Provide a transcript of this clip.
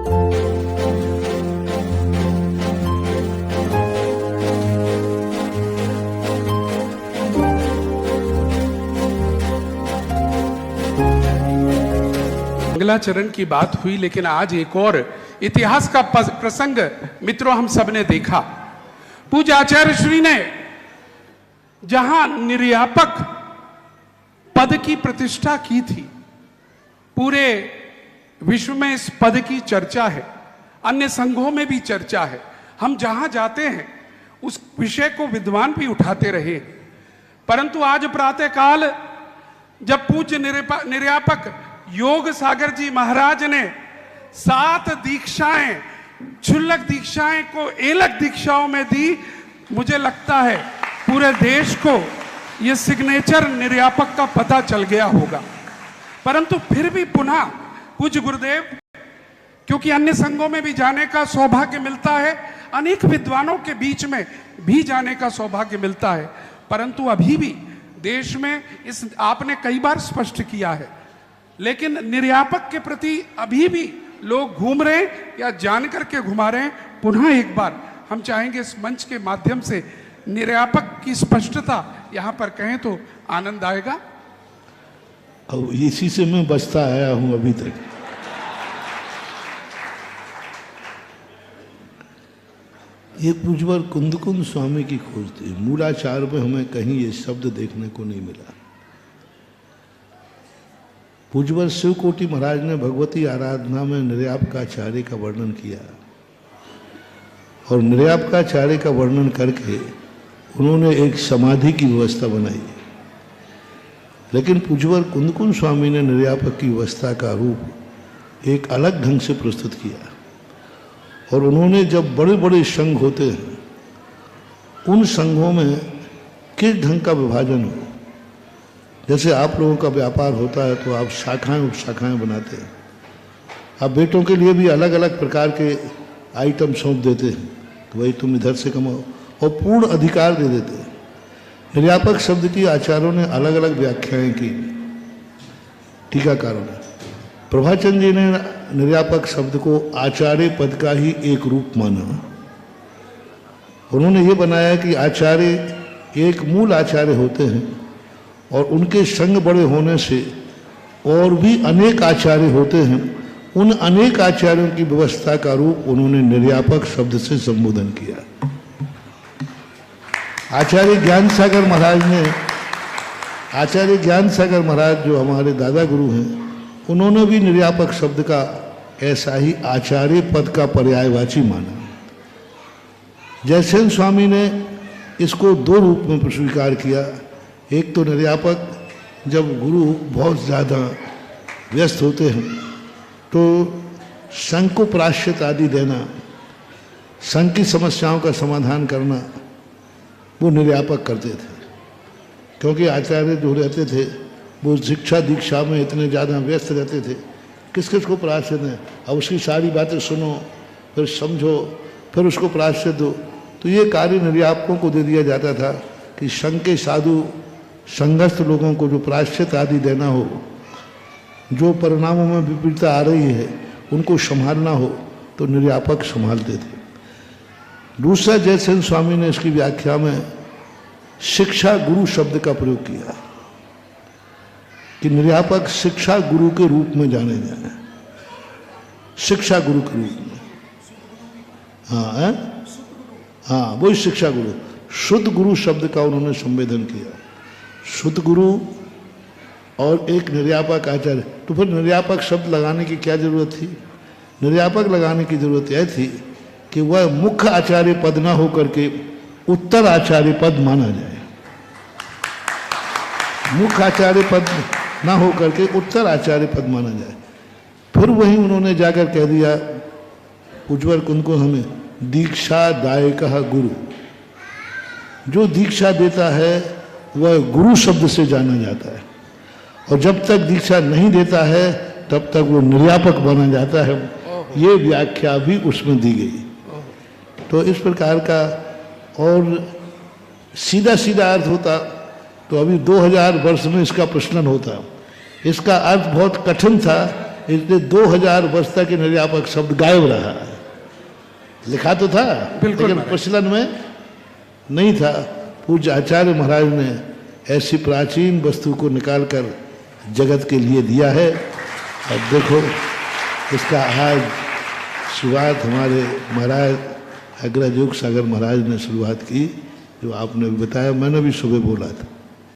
मंगलाचरण की बात हुई, लेकिन आज एक और इतिहास का प्रसंग मित्रों हम सब ने देखा। पूज्य आचार्य श्री ने जहां निर्यापक पद की प्रतिष्ठा की थी, पूरे विश्व में इस पद की चर्चा है, अन्य संघों में भी चर्चा है। हम जहां जाते हैं उस विषय को विद्वान भी उठाते रहे, परंतु आज प्रातःकाल जब पूज्य निर्यापक योग सागर जी महाराज ने 7 दीक्षाएं, क्षुल्लक दीक्षाएं को एलक दीक्षाओं में दी, मुझे लगता है पूरे देश को यह सिग्नेचर निर्यापक का पता चल गया होगा। परंतु फिर भी पुनः पूज्य गुरुदेव, क्योंकि अन्य संघों में भी जाने का सौभाग्य मिलता है, अनेक विद्वानों के बीच में भी जाने का सौभाग्य मिलता है, परंतु अभी भी देश में इस आपने कई बार स्पष्ट किया है, लेकिन निर्यापक के प्रति अभी भी लोग घूम रहे हैं या जान करके घुमा रहे हैं। पुनः एक बार हम चाहेंगे इस मंच के माध्यम से निर्यापक की स्पष्टता यहां पर कहें तो आनंद आएगा। अब इसी से मैं बचता आया हूं अभी तक। ये पूज्यवर कुंदकुंद स्वामी की खोज थी। मूलाचार में हमें कहीं ये शब्द देखने को नहीं मिला। पूज्यवर शिवकोटि महाराज ने भगवती आराधना में निर्यापकाचार्य का वर्णन किया और निर्यापकाचार्य का वर्णन करके उन्होंने एक समाधि की व्यवस्था बनाई। लेकिन पूज्यवर कुंदकुंद स्वामी ने निर्यापक की व्यवस्था का रूप एक अलग ढंग से प्रस्तुत किया और उन्होंने जब बड़े बड़े संघ होते हैं उन संघों में किस ढंग का विभाजन हो, जैसे आप लोगों का व्यापार होता है तो आप शाखाएं उपशाखाएं बनाते हैं, आप बेटों के लिए भी अलग अलग प्रकार के आइटम सौंप देते हैं कि भाई तुम इधर से कमाओ और पूर्ण अधिकार दे देते हैं। निर्यापक शब्द की आचार्यों ने अलग अलग व्याख्याएं की, टीकाकारों ने। प्रभाचंद जी ने निर्यापक शब्द को आचार्य पद का ही एक रूप माना। उन्होंने ये बनाया कि आचार्य एक मूल आचार्य होते हैं और उनके संग बड़े होने से और भी अनेक आचार्य होते हैं। उन अनेक आचार्यों की व्यवस्था का रूप उन्होंने निर्यापक शब्द से संबोधन किया। आचार्य ज्ञान सागर महाराज जो हमारे दादा गुरु हैं, उन्होंने भी निर्यापक शब्द का ऐसा ही आचार्य पद का पर्यायवाची माना। जयसेन स्वामी ने इसको 2 रूप में स्वीकार किया। एक तो निर्यापक जब गुरु बहुत ज़्यादा व्यस्त होते हैं तो संघ को प्रायश्चित आदि देना, संघ की समस्याओं का समाधान करना, वो निर्यापक करते थे। क्योंकि आचार्य जो रहते थे वो शिक्षा दीक्षा में इतने ज़्यादा व्यस्त रहते थे, किस किस को प्रायश्चित दें। अब उसकी सारी बातें सुनो, फिर समझो, फिर उसको प्रायश्चित दो। तो ये कार्य निर्यापकों को दे दिया जाता था कि संघ के साधु संघस्थ लोगों को जो प्रायश्चित आदि देना हो, जो परिणामों में विपरीतता आ रही है उनको संभालना हो, तो निर्यापक संभालते थे। दूसरा, जयसेन स्वामी ने इसकी व्याख्या में शिक्षा गुरु शब्द का प्रयोग किया कि निर्यापक शिक्षा गुरु के रूप में जाने जाए, शिक्षा गुरु के रूप में। हाँ, वही शिक्षा गुरु। शुद्ध गुरु शब्द का उन्होंने संवेदन किया। शुद्ध गुरु और एक निर्यापक आचार्य। तो फिर निर्यापक शब्द लगाने की क्या जरूरत थी? निर्यापक लगाने की जरूरत यह थी कि वह मुख्य आचार्य पद ना होकर के उत्तर आचार्य पद माना जाए। मुख्य आचार्य पद ना होकर के उत्तर आचार्य पद माना जाए। फिर वहीं उन्होंने जाकर कह दिया पूज्यवर कुंदकुंद हमें दीक्षा दायकः गुरु। जो दीक्षा देता है वह गुरु शब्द से जाना जाता है, और जब तक दीक्षा नहीं देता है तब तक वो निर्यापक बना जाता है। ये व्याख्या भी उसमें दी गई। तो इस प्रकार का और सीधा सीधा अर्थ होता तो अभी 2000 वर्ष में इसका प्रचलन होता। इसका अर्थ बहुत कठिन था इसलिए 2000 वर्ष तक ये निर्यापक शब्द गायब रहा। लिखा तो था बिल्कुल लेकिन प्रचलन में नहीं था। पूज्य आचार्य महाराज ने ऐसी प्राचीन वस्तु को निकालकर जगत के लिए दिया है। और देखो इसका आज शुरुआत हमारे महाराज अग्रज योग सागर महाराज ने शुरुआत की, जो आपने भी बताया, मैंने भी सुबह बोला था।